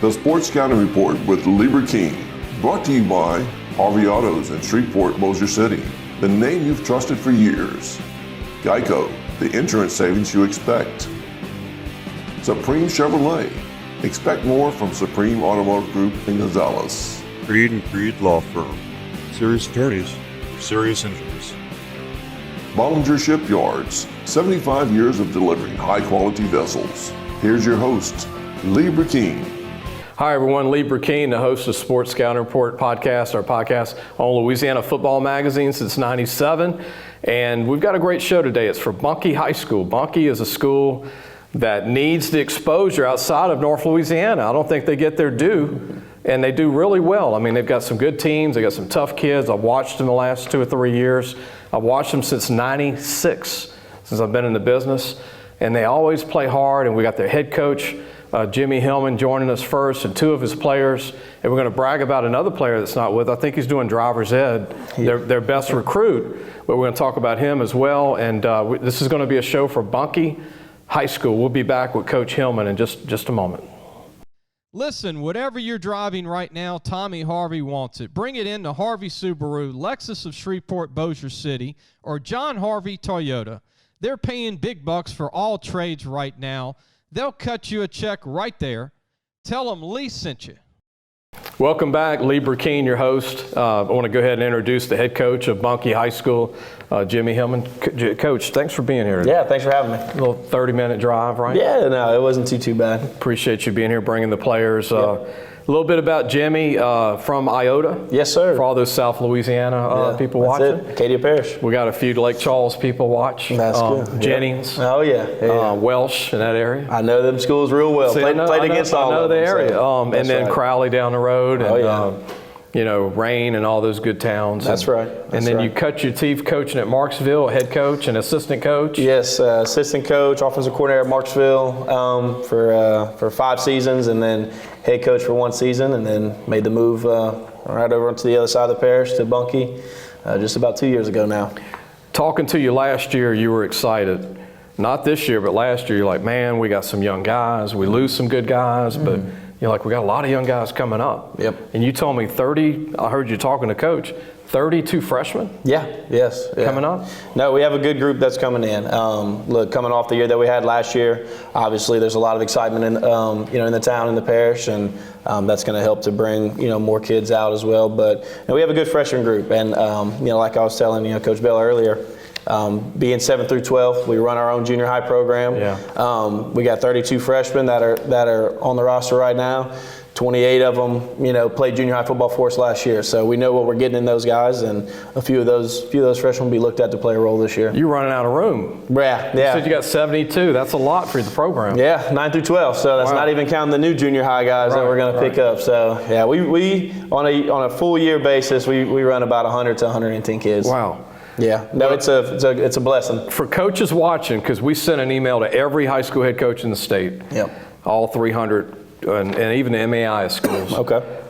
The Sports Scouting Report with Lieber King, brought to you by Harvey Autos in Shreveport, Bossier City, the name you've trusted for years. Geico, the insurance savings you expect. Supreme Chevrolet, expect more from Supreme Automotive Group in Gonzales. Creed and Creed Law Firm, serious attorneys for serious injuries. Bollinger Shipyards, 75 years of delivering high-quality vessels. Here's your host, Lieber King. Hi everyone, Lieber King, the host of Sports Scouting Report podcast, our podcast on Louisiana Football Magazine since '97. And we've got a great show today. It's for Bunkie High School. Bunkie is a school that needs the exposure outside of North Louisiana. I don't think they get their due, and they do really well. I mean, they've got some good teams. They got some tough kids. I've watched them the last 2 or 3 years. I've watched them since '96, since I've been in the business, and they always play hard. And we got their head coach, Jimmie Hillman, joining us first, and 2 of his players. And we're going to brag about another player that's not with. I think he's doing driver's ed, their best recruit. But we're going to talk about him as well. And this is going to be a show for Bunkie High School. We'll be back with Coach Hillman in just a moment. Listen, whatever you're driving right now, Tommy Harvey wants it. Bring it in to Harvey Subaru, Lexus of Shreveport, Bossier City, or John Harvey Toyota. They're paying big bucks for all trades right now. They'll cut you a check right there. Tell them Lee sent you. Welcome back, Lieber King, your host. I want to go ahead and introduce the head coach of Bunkie High School, Jimmie Hillman. Coach, thanks for being here. Yeah, thanks for having me. A little 30-minute drive, right? Yeah, no, it wasn't too bad. Appreciate you being here, bringing the players. A little bit about Jimmie from Iota. Yes, sir. For all those South Louisiana people watching. It. Acadia Parish. We got a few Lake Charles people watch. That's good. Jennings. Oh, yeah. Welsh in that area. I know them schools real well. Played against all of them. I know the area. So and then right. Crowley down the road. And, yeah. Rain and all those good towns. That's right. And then you cut your teeth coaching at Marksville, head coach and assistant coach. Yes, assistant coach, offensive coordinator at Marksville for 5 seasons, and then head coach for 1 season, and then made the move right over to the other side of the parish to Bunkie just about 2 years ago now. Talking to you last year, you were excited. Not this year, but last year, you're like, man, we got some young guys. We lose some good guys, but you're like, we got a lot of young guys coming up. Yep. And you told me 30, I heard you talking to Coach, 32 freshmen? Yeah. Coming up? No, we have a good group that's coming in. Look, coming off the year that we had last year, obviously there's a lot of excitement in in the town, in the parish, and that's going to help to bring more kids out as well. But we have a good freshman group, and like I was telling Coach Bell earlier, being 7th through 12th, we run our own junior high program. Yeah. We got 32 freshmen that are on the roster right now. 28 of them, played junior high football for us last year. So we know what we're getting in those guys, and a few of those freshmen will be looked at to play a role this year. You're running out of room. Yeah. You said you got 72. That's a lot for the program. Yeah, 9 through 12. So that's not even counting the new junior high guys that we're going to pick up. So yeah, we on a full year basis, we run about 100 to 110 kids. Wow. Yeah, no, it's a blessing. For coaches watching, because we sent an email to every high school head coach in the state, all 300, and even the MAI schools. Okay.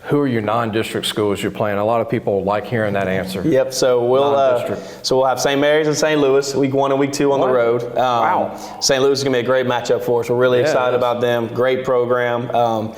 Who are your non-district schools you're playing? A lot of people like hearing that answer. Yep. So we'll have St. Mary's and St. Louis week 1 and week 2 on the road. Wow. St. Louis is gonna be a great matchup for us. We're really excited about them. Great program.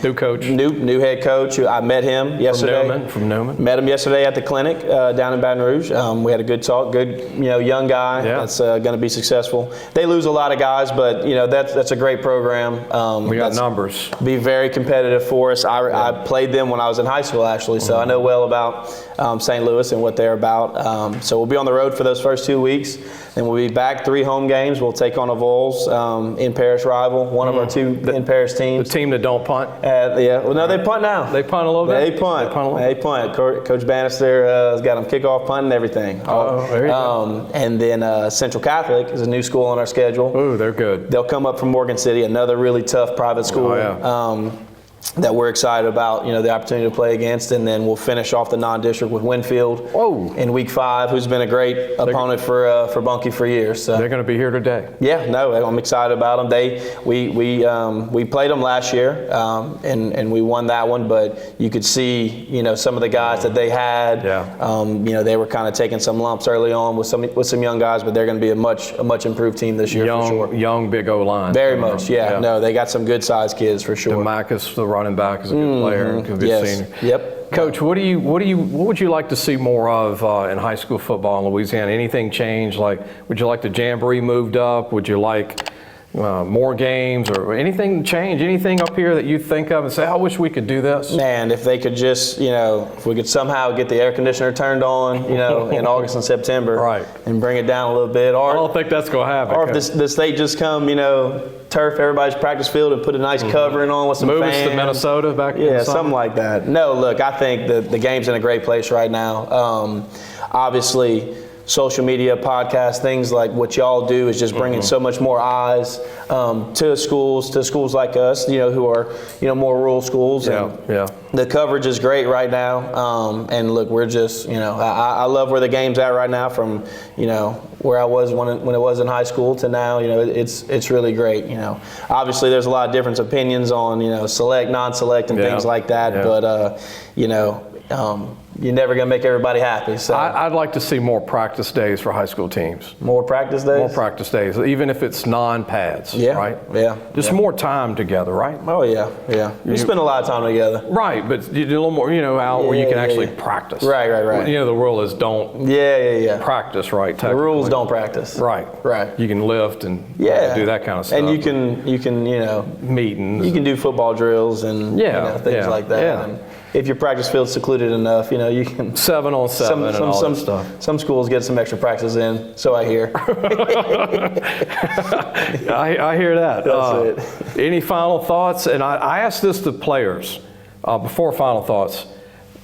New coach. New head coach. I met him yesterday. From Newman. Met him yesterday at the clinic down in Baton Rouge. We had a good talk. Good, young guy that's gonna be successful. They lose a lot of guys, but that's a great program. We got numbers. Be very competitive for us. I played them when I was in high school, actually, so I know well about St. Louis and what they're about. So we'll be on the road for those first 2 weeks. Then we'll be back 3 home games. We'll take on a Vols in-parish rival, one of our 2 in-parish teams. The team that don't punt? Well, no, they punt now. They punt a little bit? They punt. Coach Bannister has got them kickoff, punt, and everything. There you go. And then Central Catholic is a new school on our schedule. Ooh, they're good. They'll come up from Morgan City, another really tough private school. That we're excited about, the opportunity to play against, and then we'll finish off the non-district with Winfield in week 5, who's been a great opponent for Bunkie for years. So. They're going to be here today. Yeah, no, I'm excited about them. We played them last year, and we won that one. But you could see, some of the guys that they had. They were kind of taking some lumps early on with some young guys, but they're going to be a much improved team this year for sure. Young, big O line. Very much, yeah. No, they got some good sized kids for sure. DeMarcus, the running back is a good player and could be a senior. Yep. Coach, what would you like to see more of in high school football in Louisiana? Anything change? Like, would you like the jamboree moved up? Would you like more games or anything change? Anything up here that you think of and say, I wish we could do this? Man, if they could just, if we could somehow get the air conditioner turned on, in August and September, right, and bring it down a little bit. Or I don't think that's going to happen. Or if the state just come, turf everybody's practice field and put a nice covering on with some Move fans. us to Minnesota back in Yeah, something like that. No, look, I think the game's in a great place right now. Obviously, social media, podcasts, things like what y'all do is just bringing so much more eyes to schools like us, who are, more rural schools. And the coverage is great right now. And look, we're just, I love where the game's at right now from, where I was when it was in high school to now. It's really great. Obviously there's a lot of different opinions on, select, non-select and things like that. But, you're never going to make everybody happy. So I'd like to see more practice days for high school teams. More practice days? More practice days, even if it's non-pads, right? Yeah. Just more time together, right? Oh, yeah. You spend a lot of time together. Right, but you do a little more, out where you can actually practice. Right. The rule is don't practice, right? The rules don't practice. Right. You can lift and do that kind of stuff. And you can meetings. You can do football drills and things like that. Yeah. And if your practice field's secluded enough, you can 7-on-7 and all that stuff. Some schools get some extra practice in, so I hear. I hear that. That's it. Any final thoughts? And I asked this to players before final thoughts.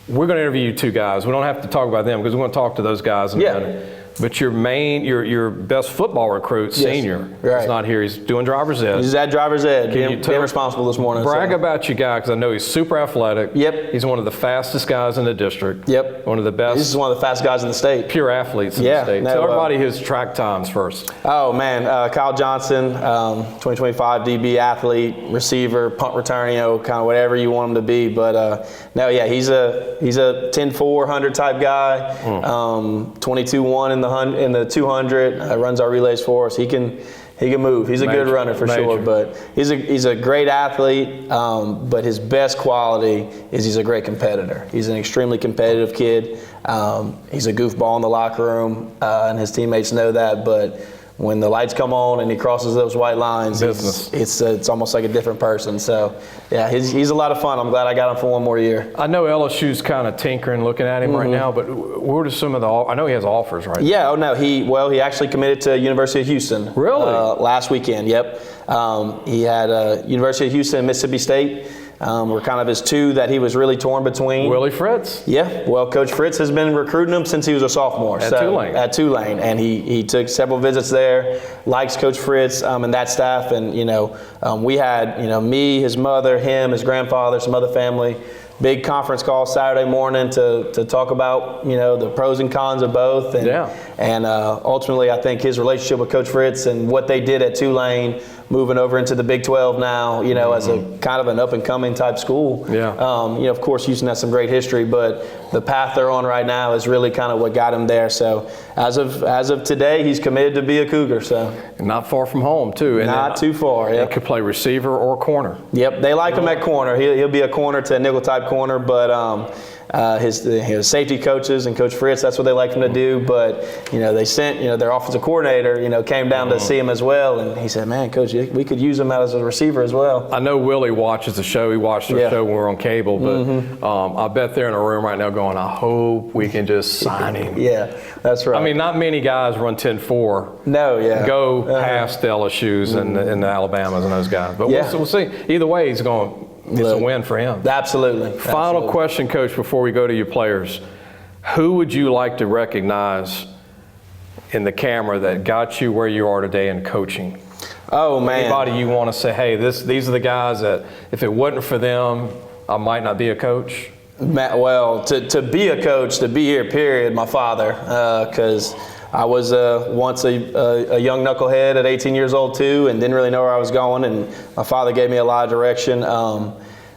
We're going to interview you two guys. We don't have to talk about them because we're going to talk to those guys in a minute. But your best football recruit, senior, is not here. He's doing driver's ed. He's at driver's ed. Being responsible this morning. Brag about your guy because I know he's super athletic. Yep. He's one of the fastest guys in the district. Yep. One of the best. He's one of the fastest guys in the state. Pure athletes in the state. Tell everybody his track times first. Oh, man. Kyle Johnson, 2025 DB athlete, receiver, punt return, kind of whatever you want him to be. But, he's a 10-4, 100 type guy, 22-1 in the 200, runs our relays for us. He can move. He's a good runner for sure, but he's a great athlete. But his best quality is he's a great competitor. He's an extremely competitive kid. He's a goofball in the locker room, and his teammates know that. But when the lights come on and he crosses those white lines, it's almost like a different person. So, he's a lot of fun. I'm glad I got him for one more year. I know LSU's kind of tinkering, looking at him right now, but what are some of the? I know he has offers, right? Yeah. Oh no. He actually committed to University of Houston. Really? Last weekend. Yep. He had University of Houston and Mississippi State. Were kind of his two that he was really torn between. Willie Fritz. Yeah, well, Coach Fritz has been recruiting him since he was a sophomore. At Tulane. And he took several visits there, likes Coach Fritz and that staff. And, we had, me, his mother, him, his grandfather, some other family. Big conference call Saturday morning to talk about, the pros and cons of both. And ultimately, I think his relationship with Coach Fritz and what they did at Tulane, moving over into the Big 12 now, as a kind of an up-and-coming type school. Of course, Houston has some great history, but the path they're on right now is really kind of what got him there. So as of today, he's committed to be a Cougar. So not far from home, too. And not too far. He could play receiver or corner. Yep, they like him at corner. He'll be a corner to a nickel-type corner, but his safety coaches and Coach Fritz, that's what they like him to do. But, they sent, their offensive coordinator, came down to see him as well. And he said, man, Coach, we could use him as a receiver as well. I know Willie watches the show. He watched our show when we were on cable. But I bet they're in a room right now going, I hope we can just sign him. Yeah, that's right. I mean, not many guys run 10-4. No, Go past the LSUs and the Alabamas and those guys. But we'll see. Either way, it's a win for him. Absolutely. Final question, Coach, before we go to your players. Who would you like to recognize in the camera that got you where you are today in coaching? Oh, man. Anybody you want to say, hey, these are the guys that if it wasn't for them, I might not be a coach? Well, to be a coach, to be here, period, my father, because I was once a young knucklehead at 18 years old too, and didn't really know where I was going. And my father gave me a lot of direction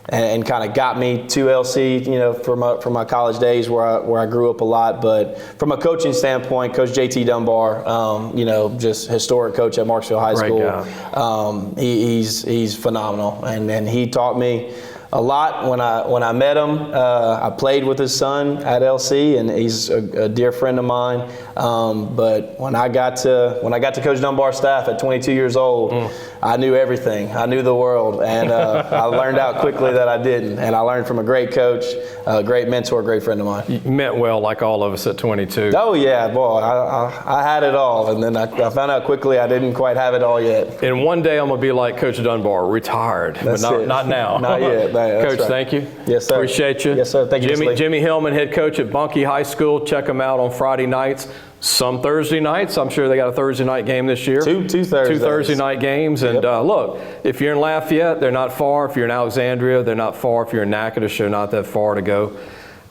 and kind of got me to LC, for my college days where I grew up a lot. But from a coaching standpoint, Coach JT Dunbar, just historic coach at Marksville High School. He's phenomenal, and he taught me a lot when I met him. I played with his son at LC, and he's a dear friend of mine. But when I got to Coach Dunbar's staff at 22 years old, I knew everything. I knew the world, and I learned out quickly that I didn't. And I learned from a great coach, a great mentor, a great friend of mine. You meant well, like all of us at 22. Oh yeah, boy, I had it all, and then I found out quickly I didn't quite have it all yet. And one day I'm gonna be like Coach Dunbar, retired, That's but it. not now. Not yet. That's Coach, right. thank you. Yes, sir. Appreciate you. Yes, sir. Thank you, Jimmie Hillman, head coach at Bunkie High School. Check them out on Friday nights. Some Thursday nights. I'm sure they got a Thursday night game this year. Two Thursdays. 2 Thursday night games. And look, if you're in Lafayette, they're not far. If you're in Alexandria, they're not far. If you're in Natchitoches, they're not that far to go.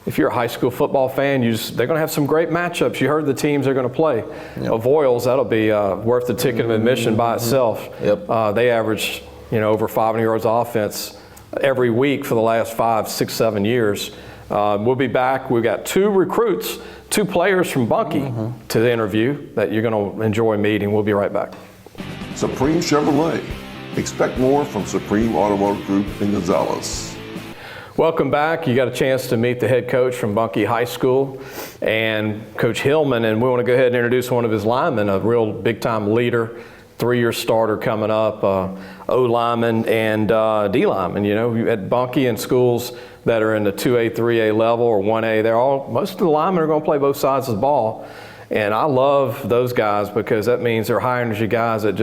If you're a high school football fan, they're going to have some great matchups. You heard the teams they're going to play. Avoyles, that'll be worth the ticket of admission by itself. Yep. They average, over 500 yards of offense every week for the last 5, 6, 7 years. We'll be back. We've got 2 recruits, 2 players from Bunkie to interview that you're going to enjoy meeting. We'll be right back. Supreme Chevrolet. Expect more from Supreme Automotive Group in Gonzales. Welcome back. You got a chance to meet the head coach from Bunkie High School and Coach Hillman, and we want to go ahead and introduce one of his linemen, a real big-time leader, 3-year starter coming up, O lineman and D lineman. At Bunkie and schools that are in the 2A, 3A level or 1A, most of the linemen are going to play both sides of the ball, and I love those guys because that means they're high energy guys that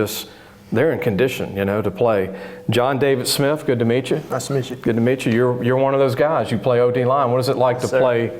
they're in condition, to play. John David Smith, good to meet you. Nice to meet you. Good to meet you. You're one of those guys. You play OD line. What is it like to play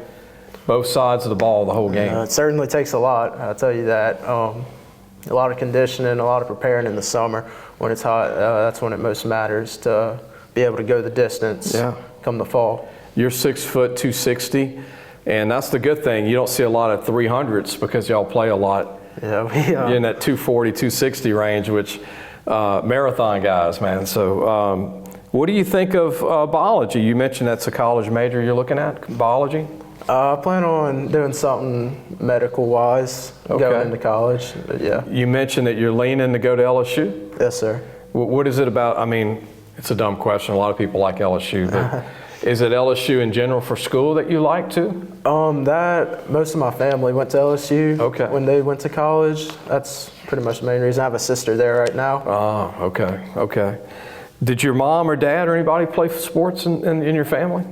both sides of the ball the whole game? It certainly takes a lot, I'll tell you that. A lot of conditioning, a lot of preparing in the summer. When it's hot, that's when it most matters to be able to go the distance come the fall. You're 6 foot, 260, and that's the good thing. You don't see a lot of 300s because y'all play a lot. Yeah, You're in that 240, 260 range, which marathon guys, man. So what do you think of biology? You mentioned that's a college major you're looking at, biology? I plan on doing something medical-wise going into college, but yeah. You mentioned that you're leaning to go to LSU? Yes, sir. What is it about? I mean, it's a dumb question. A lot of people like LSU, but is it LSU in general for school that you like to? That most of my family went to LSU when they went to college. That's pretty much the main reason. I have a sister there right now. Oh, okay. Did your mom or dad or anybody play sports in your family?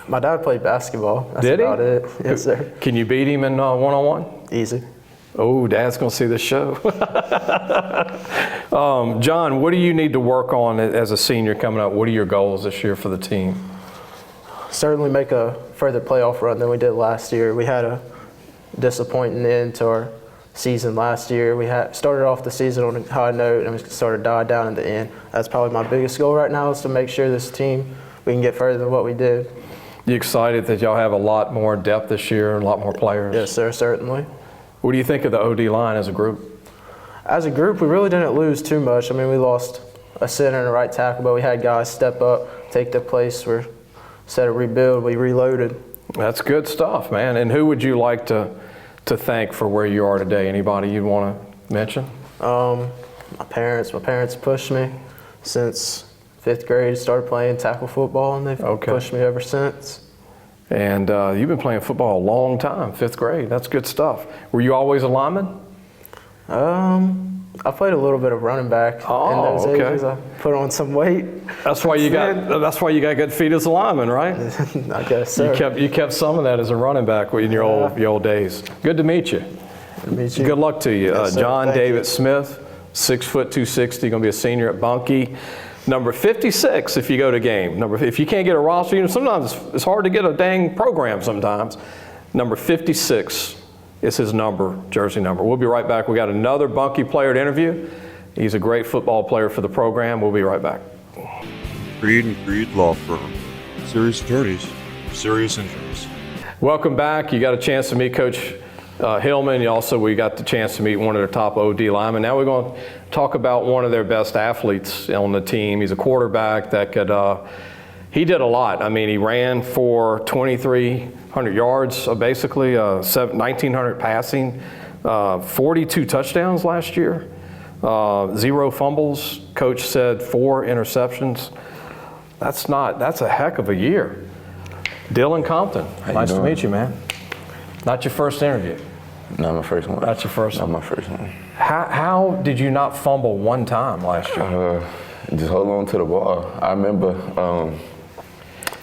My dad played basketball. That's Did he? about it. Yes, sir. Can you beat him in one-on-one? Easy. Oh, Dad's going to see the show. John, what do you need to work on as a senior coming up? What are your goals this year for the team? Certainly make a further playoff run than we did last year. We had a disappointing end to our season last year. We started off the season on a high note and we started to die down at the end. That's probably my biggest goal right now is to make sure this team, we can get further than what we did. You excited that y'all have a lot more depth this year, a lot more players? Yes, sir, certainly. What do you think of the OD line as a group? As a group, we really didn't lose too much. I mean, we lost a center and a right tackle, but we had guys step up, take their place. Instead of rebuild, we reloaded. That's good stuff, man. And who would you like to thank for where you are today? Anybody you'd want to mention? My parents. My parents pushed me since 5th grade, started playing tackle football, and they've pushed me ever since. And you've been playing football a long time, 5th grade. That's good stuff. Were you always a lineman? I played a little bit of running back in those ages. I put on some weight. That's why you got good feet as a lineman, right? I guess so. You kept some of that as a running back in your old days. Good to meet you. Good to meet you. Good luck to you. Yes, John Thank David you. Smith, 6 foot 260, going to be a senior at Bunkie. Number 56 if you go to game. If you can't get a roster, sometimes it's hard to get a dang program sometimes. Number 56 is his number, jersey number. We'll be right back. We got another Bunkie player to interview. He's a great football player for the program. We'll be right back. Creed and Creed Law Firm. Serious attorneys for serious injuries. Welcome back. You got a chance to meet Coach Hillman. We got the chance to meet one of their top OD linemen. Now we're going to talk about one of their best athletes on the team. He's a quarterback that could, he did a lot. I mean, he ran for 2,300 yards, basically, 1,900 passing, 42 touchdowns last year, 0 fumbles. Coach said 4 interceptions. That's a heck of a year. Dylan Compton, nice to meet you, man. Not your first interview. Not my first one. Not your first one. Not my first one. How did you not fumble one time last year? Just hold on to the ball. I remember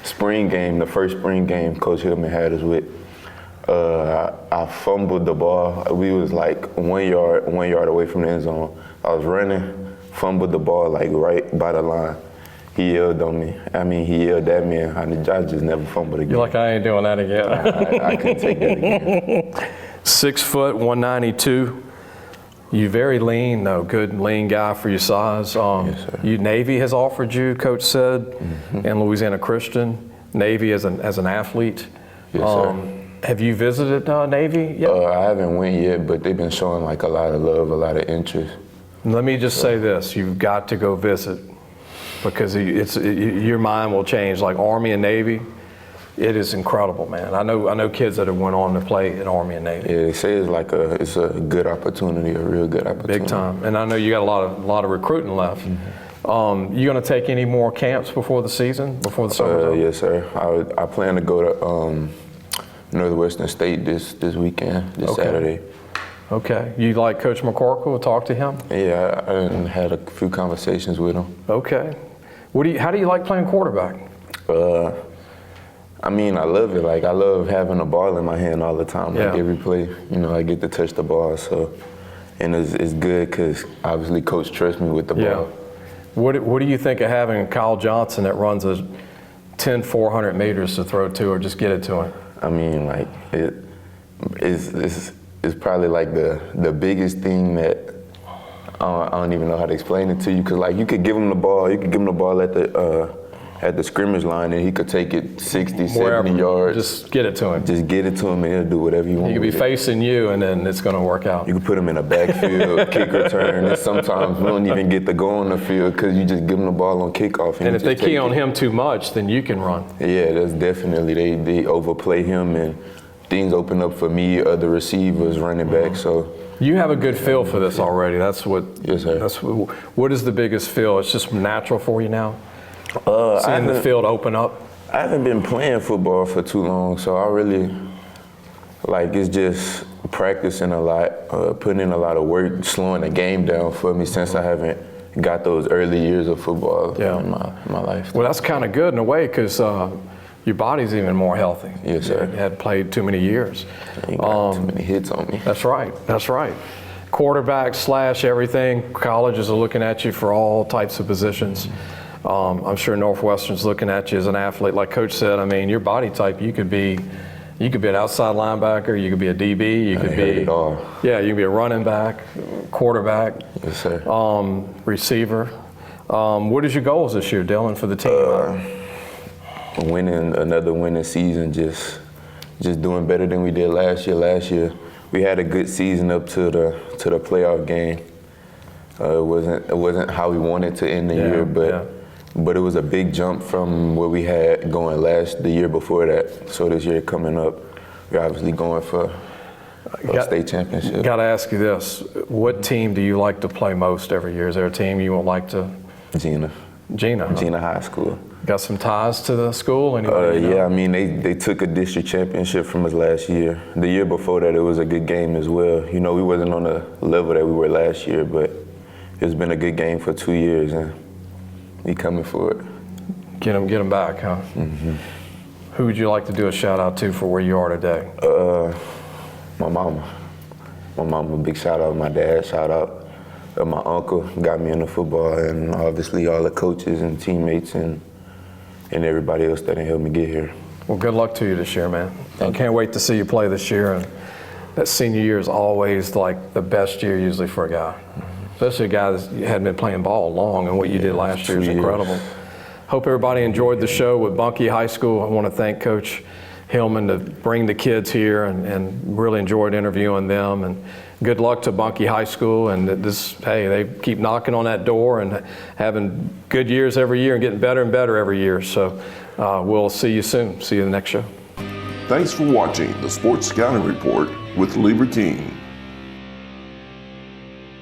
spring game, the first spring game Coach Hillman had us with. I fumbled the ball. We was like 1 yard away from the end zone. I was running, fumbled the ball like right by the line. He yelled on me. I mean, he yelled at me, and I just never fumbled again. You're like, I ain't doing that again. I couldn't take that again. 6 foot, 192. You very lean, though. Good lean guy for your size. Yes, sir. Navy has offered you, Coach said, and Louisiana Christian. Navy as an athlete. Yes, sir. Have you visited Navy yet? I haven't went yet, but they've been showing like a lot of love, a lot of interest. Let me just say this: you've got to go visit, because your mind will change. Like Army and Navy, it is incredible, man. I know kids that have went on to play in Army and Navy. Yeah, they say it's a good opportunity, a real good opportunity. Big time. And I know you got a lot of recruiting left. You going to take any more camps before the season, before the summer? Yes, sir. I plan to go to Northwestern State this weekend, this Saturday. Okay. You like Coach McCorkle? Talk to him? Yeah, I had a few conversations with him. Okay. How do you like playing quarterback? I mean, I love it. Like, I love having the ball in my hand all the time. Like, every play, I get to touch the ball. So, and it's good because obviously Coach trusts me with the ball. What do you think of having Kyle Johnson that runs a 400 meters to throw to, or just get it to him? I mean, like, it's probably like the biggest thing that I don't even know how to explain it to you, because like you could give him the ball at the scrimmage line, and he could take it 60, 70 yards. Just get it to him. Just get it to him, and he'll do whatever you want. He could be facing you, and then it's going to work out. You can put him in a backfield, kick return, and sometimes we don't even get to go on the field because you just give him the ball on kickoff. And if they key on him too much, then you can run. Yeah, that's definitely, they overplay him, and things open up for me, other receivers, running back. So you have a good feel for this already. That's what. Yes, sir. What is the biggest feel? It's just natural for you now. Seeing the field open up. I haven't been playing football for too long, so I really it's just practicing a lot, putting in a lot of work, slowing the game down for me since I haven't got those early years of football in my life. Well, that's kind of good in a way, because your body's even more healthy. Yes, sir. You had played too many years. You got too many hits on me. That's right. Quarterback / everything. Colleges are looking at you for all types of positions. I'm sure Northwestern's looking at you as an athlete. Like Coach said, I mean, your body type, you could be an outside linebacker, you could be a DB, you could be, you can be a running back, quarterback, yes, sir. Receiver. What is your goals this year, Dylan, for the team? Winning another winning season, just doing better than we did last year. Last year, we had a good season up to the playoff game. It wasn't how we wanted to end the year, but it was a big jump from what we had going the year before that. So this year coming up, we're obviously going for a state championship. Got to ask you this: what team do you like to play most every year? Is there a team you would like to? Gina High School. Got some ties to the school? Yeah, I mean, they took a district championship from us last year. The year before that, it was a good game as well. We wasn't on the level that we were last year, but it's been a good game for 2 years, and we coming for it. Get them back, huh? Mm-hmm. Who would you like to do a shout out to for where you are today? My mama. My mama, big shout out. My dad, shout out. My uncle got me into football, and obviously all the coaches and teammates and everybody else that helped me get here. Well, good luck to you this year, man. I can't wait to see you play this year. And that senior year is always like the best year usually for a guy. Especially a guy that hadn't been playing ball long, and what you did last year is incredible. Hope everybody enjoyed the show with Bunkie High School. I want to thank Coach Hillman to bring the kids here, and really enjoyed interviewing them. And good luck to Bunkie High School. And they keep knocking on that door and having good years every year and getting better and better every year. So we'll see you soon. See you in the next show. Thanks for watching the Sports Scouting Report with Lieber King.